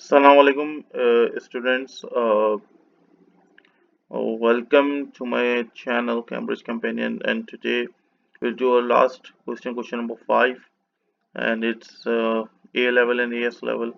Assalamu alaikum, students. Welcome to my channel, Cambridge Companion. And today we'll do our last question number 5, and it's A level and AS level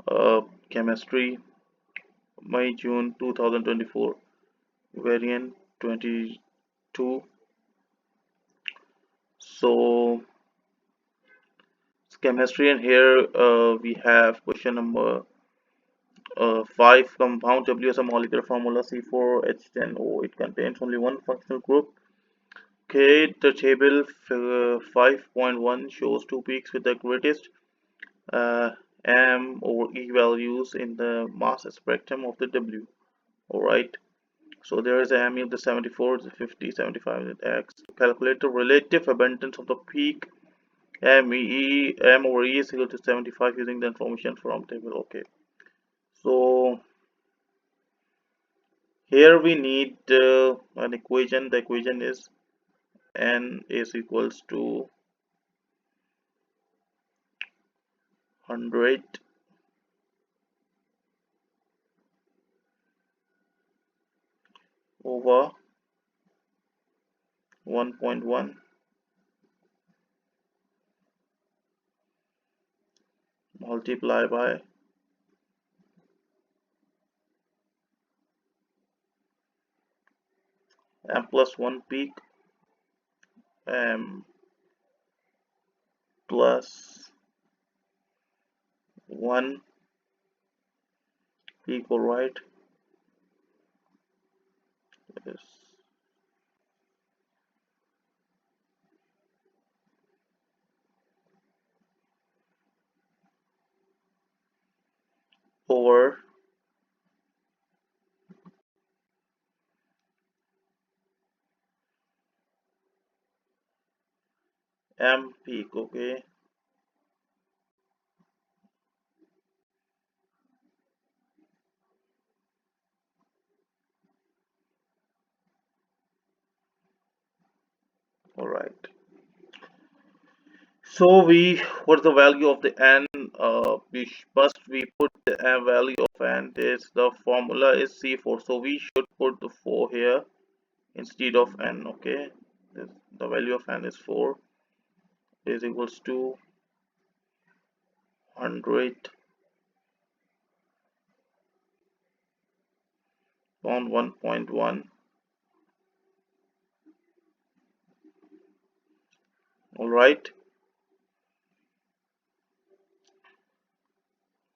uh, chemistry, May June 2024, variant 22. So it's chemistry, and here we have question number 5. Compound W as a molecular formula C4H10O. It contains only one functional group. Okay, the table 5.1 shows two peaks with the greatest uh, M over E values in the mass spectrum of the W. Alright, so there is a M in the 74, the 50, 75, and X. To calculate the relative abundance of the peak, M over E is equal to 75 using the information from table. Okay, so here we need an equation. The equation is N is equals to 100 over 1.1 multiply by m plus 1 peak m plus 1 peak. All right, is over m peak. Okay, all right, so what's the value of the n? We put the value of n. This the formula is C4, so we should put the 4 here instead of n. Okay, the value of n is 4, is equals to 100 on 1.1. All right.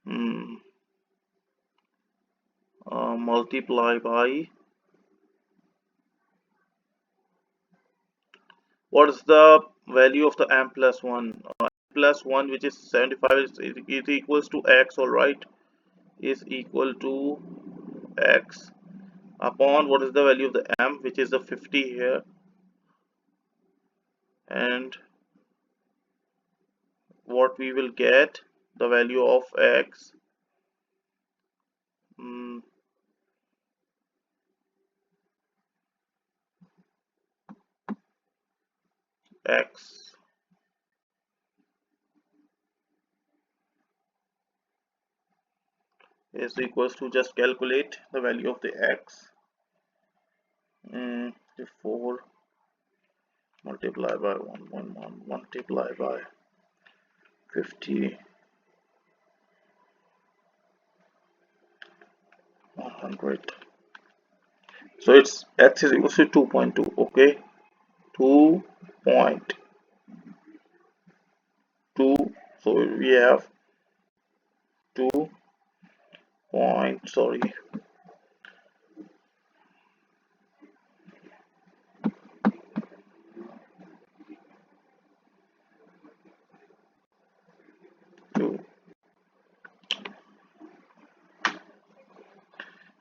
Hmm. Multiply by what is the value of the m plus 1? Plus 1, which is 75, is equals to x. All right, is equal to x upon what is the value of the m, which is the 50 here, and what we will get the value of x. mm, X is equals to, just calculate the value of the x. 4 multiply by 1.1 multiply by 50, 100. So it's x is equals to 2.2. Okay, 2.2. So we have 2 point, sorry, two.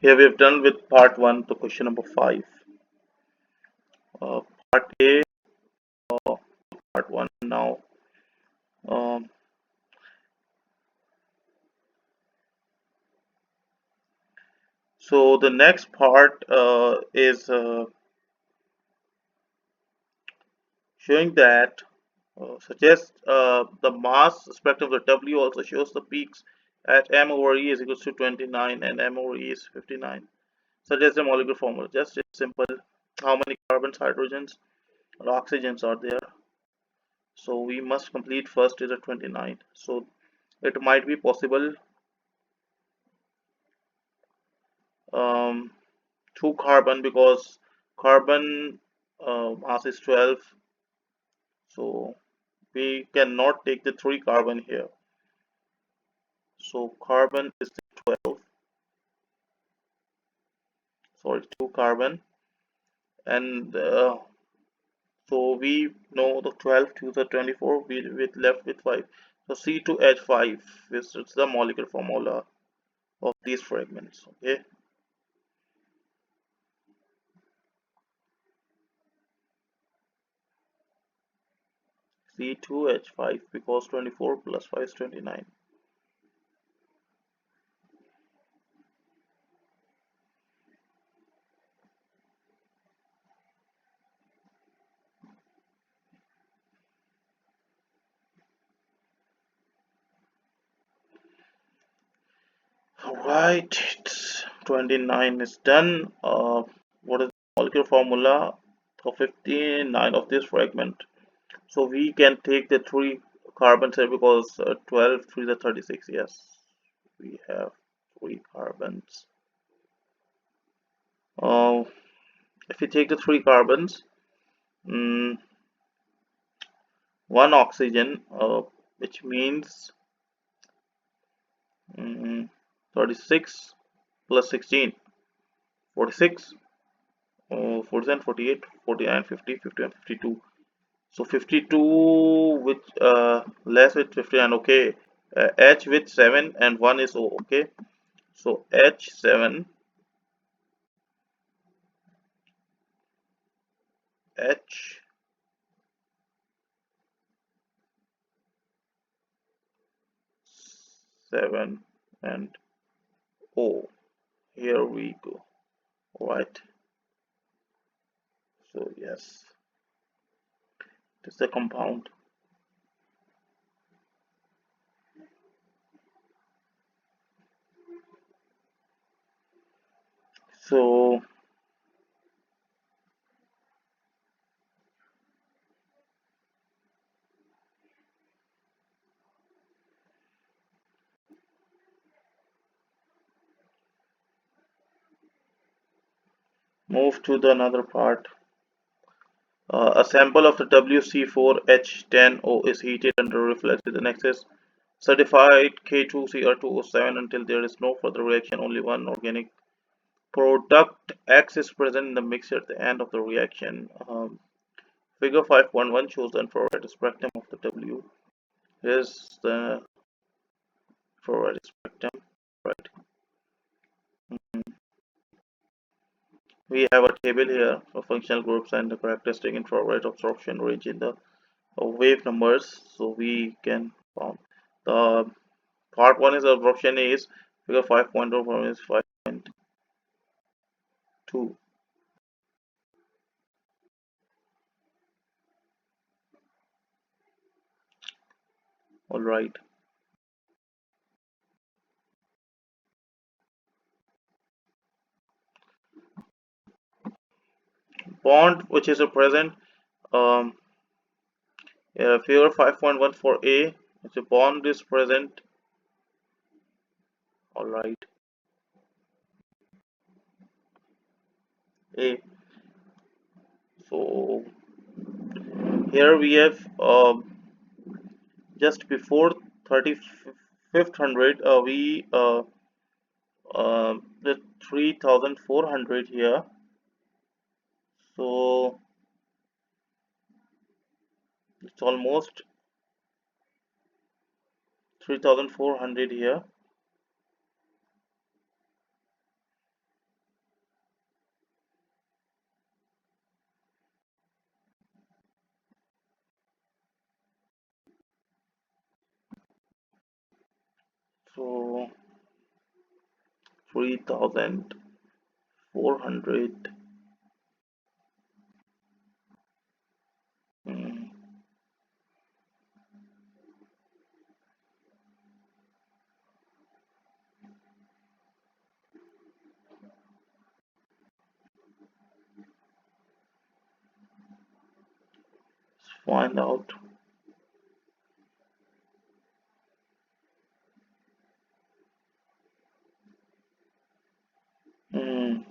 Here we have done with part 1, the question number 5. uh, Part A, part 1 now. um, so the next part is showing that suggests the mass spectrum of the W also shows the peaks at M over E is equals to 29 and M over E is 59. So that's the molecular formula. Just it's simple. How many carbons, hydrogens, and oxygens are there? So we must complete first is a 29. So it might be possible um, 2 carbon because carbon mass is 12. So we cannot take the 3 carbon here. So carbon is 12. Sorry, 2 carbon. And so we know the 12 to the 24, we with left with 5. So C2H5 is the molecular formula of these fragments. Okay, C2H5 because 24 plus 5 is 29. Alright, 29 is done. What is the molecular formula of 59 of this fragment? So we can take the 3 carbons here because 12, 3 is 36. Yes, we have 3 carbons. Uh, if we take the 3 carbons, mm, 1 oxygen, which means 36 plus 16, 46, 47, 48, 49, 50, 51, 52. So 52 with less with 59. Okay, H with 7 and 1 is O. Okay, so H7, H 7 and O. Here we go. Right. So yes, this is a compound. So move to the another part. A sample of the WC4H10O is heated under reflex with an excess certified K2Cr2O7 until there is no further reaction. Only one organic product X is present in the mixture at the end of the reaction. Figure 5.1 shows the infrared spectrum of the W. Here's the infrared spectrum. Right. We have a table here for functional groups and the characteristic infrared absorption range in the wave numbers. So we can found the part 1 is absorption is figure 5.0 is 5.2. All right. Bond which is a present um, figure 5.1 for A. If the bond is present, all right. A. So here we have just before 35th hundred we the 3400 here. So it's almost 3400 here. So 3400. Mm, find out. Hmm.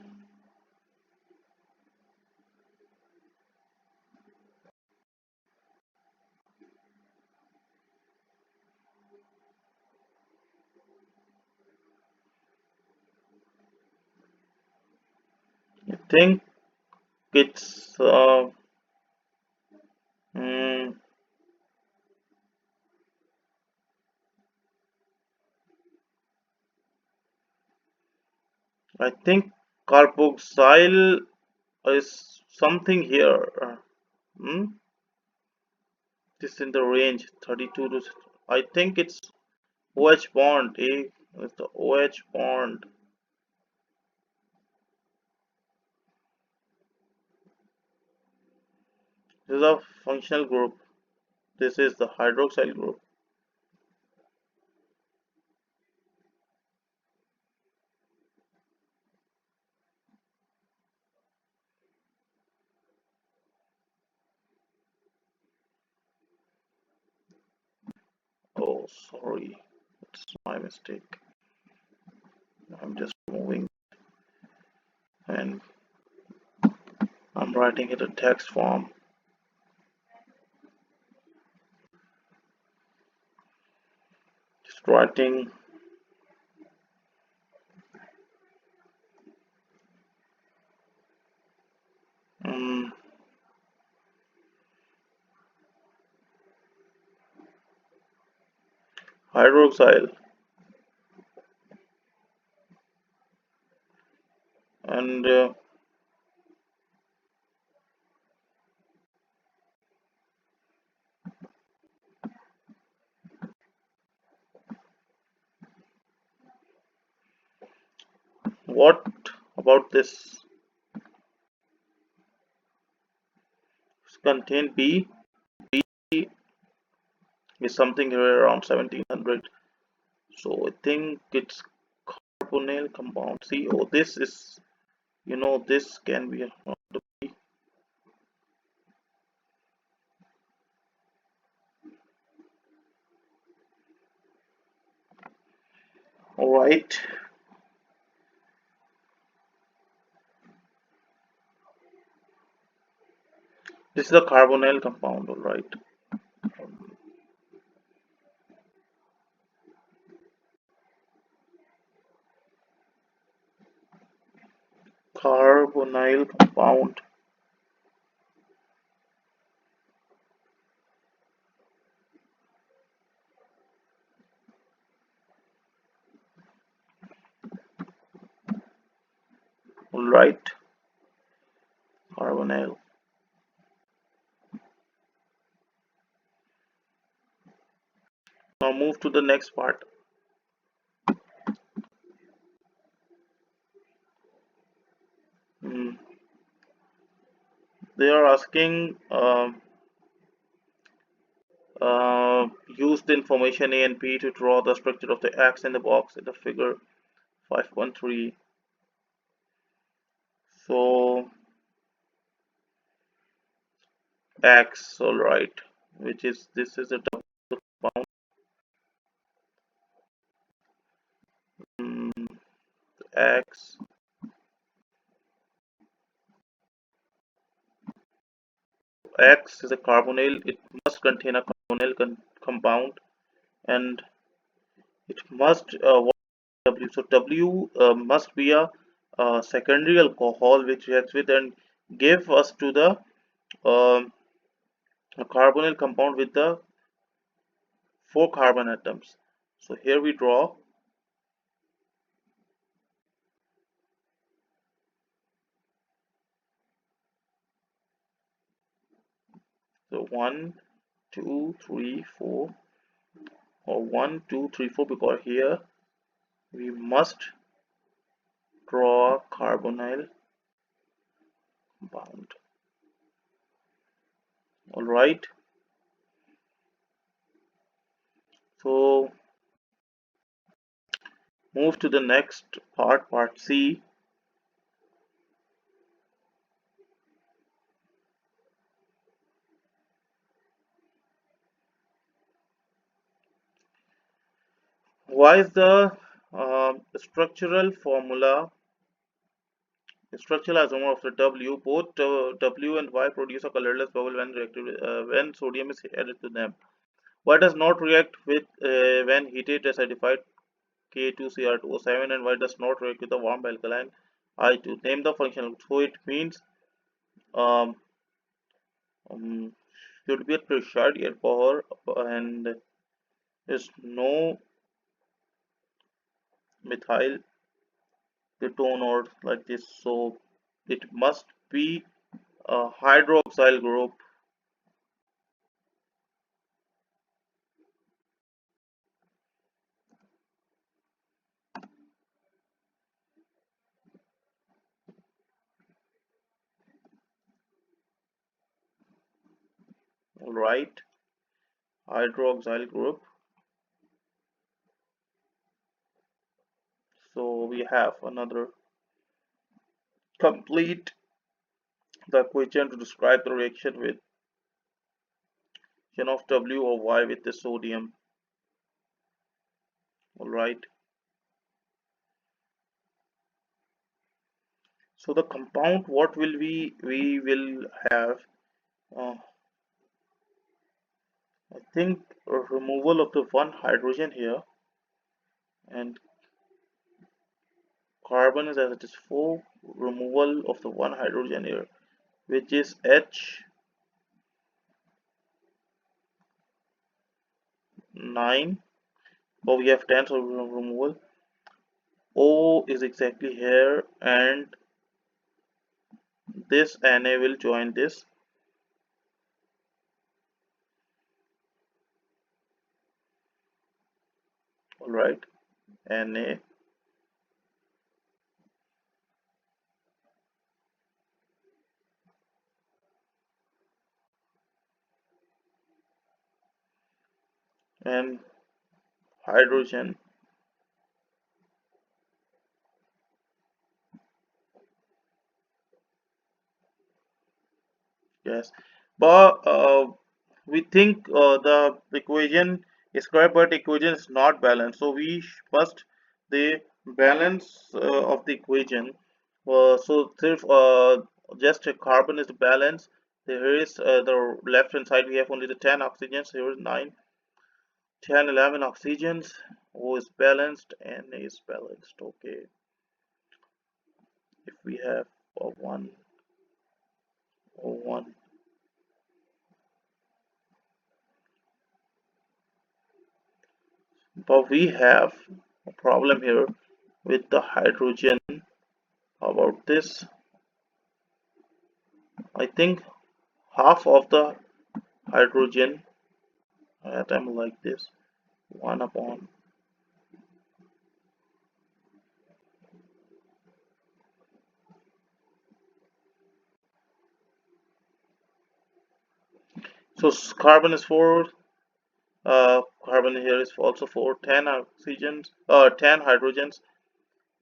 I think it's hmm, I think carboxyl is something here. Hmm? This in the range 32 to. I think it's OH bond. Eh? It's the OH bond. This is a functional group. This is the hydroxyl group. Oh, sorry. It's my mistake. I'm just moving and I'm writing it in text form. Just writing um, hydroxyl and what about this? Contain B. B is something here around 1700. So I think it's carbonyl compound. See, oh, this is, this can be all right. This is a carbonyl compound, all right. Carbonyl compound, all right. Carbonyl. Now move to the next part. Hmm. They are asking use the information A and B to draw the structure of the X in the box in the figure 5.3. So X, all right, which is this is a double compound. Mm, X X is a carbonyl. It must contain a carbonyl compound, and it must what W. So W must be a secondary alcohol which reacts with and give us to the um, a carbonyl compound with the four carbon atoms. So here we draw. So one, two, three, four, or one, two, three, four, because here we must draw carbonyl compound. All right. So move to the next part, part C. why is the structural formula structural isomer of the W? Both W and Y produce a colorless bubble when reacted when sodium is added to them. Why does not react with when heated acidified K2Cr2O7, and why does not react with the warm alkaline I2? Name the function. So it means um, um, should be a pressurized alcohol and is no methyl ketone or like this. So it must be a hydroxyl group. Right, hydroxyl group. So we have another complete the equation to describe the reaction with of W or Y with the sodium. All right. So the compound, what will we will have? Uh, I think a removal of the one hydrogen here, and carbon is as it is 4, removal of the one hydrogen here, which is H9. But we have 10, so removal. O is exactly here, and this Na will join this. All right, Na and hydrogen. Yes, but we think the equation is correct, but equation is not balanced. So we must the balance of the equation. So if just a carbon is the balance, there is the left hand side we have only the 10 oxygens. Here is 9, 10, 11 oxygens. O is balanced and A is balanced. Okay, if we have one O1. But we have a problem here with the hydrogen. How about this? I think half of the hydrogen atom like this, 1 upon. So carbon is 4, carbon here is also 4, 10 oxygens, 10 hydrogens,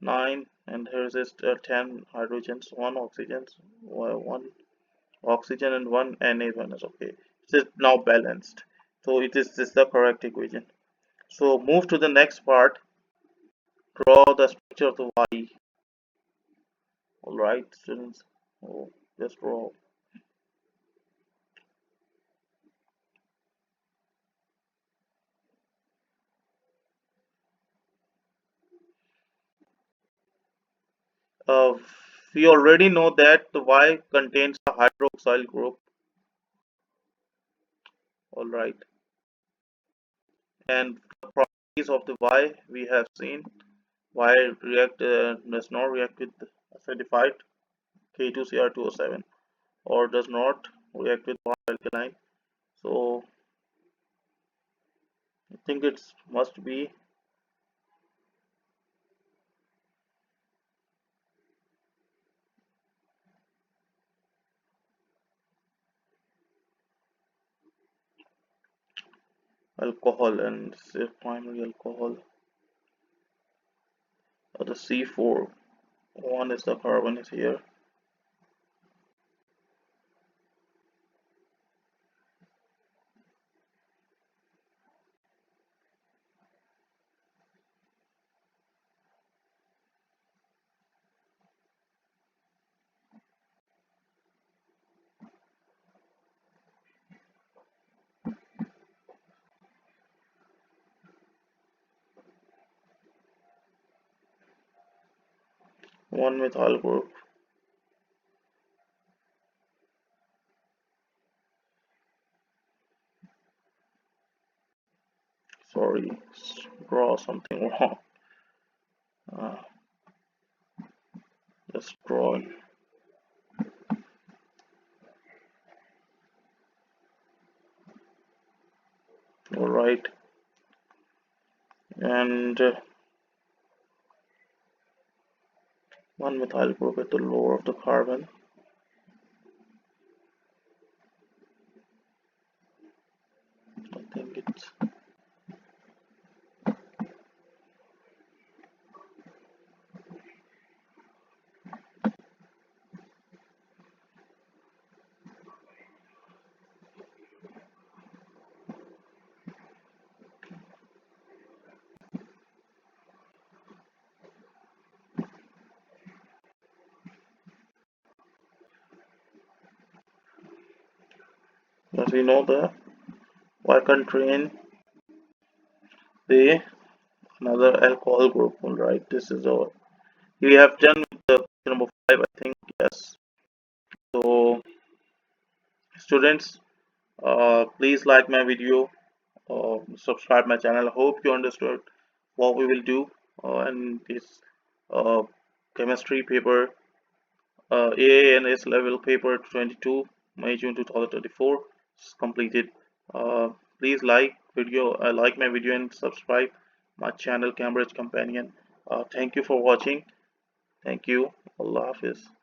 9, and here is 10 hydrogens, 1 oxygens, 1 oxygen and 1 Na1 is okay. It is now balanced. So it is this the correct equation. So move to the next part. Draw the structure of the Y. Alright, students. Oh, just draw. Uh, we already know that the Y contains a hydroxyl group. Alright. And the properties of the Y we have seen. Y does not react with acidified K2Cr2O7 or does not react with one alkaline. So I think it must be alcohol, and say primary alcohol. The C4, one is the carbon is here. one methyl group. Sorry, draw something wrong. Uh, just draw it. All right, and one methyl group at the lower of the carbon. I think it's as we know the Y contain the another alcohol group. All right, this is all we have done with the question number 5, I think. Yes. So students, please like my video, subscribe my channel. I hope you understood what we will do in this uh, chemistry paper, AANS level paper 22 May June 2024 is completed. Please like my video and subscribe my channel Cambridge Companion. Thank you for watching. Thank you. Allah Hafiz.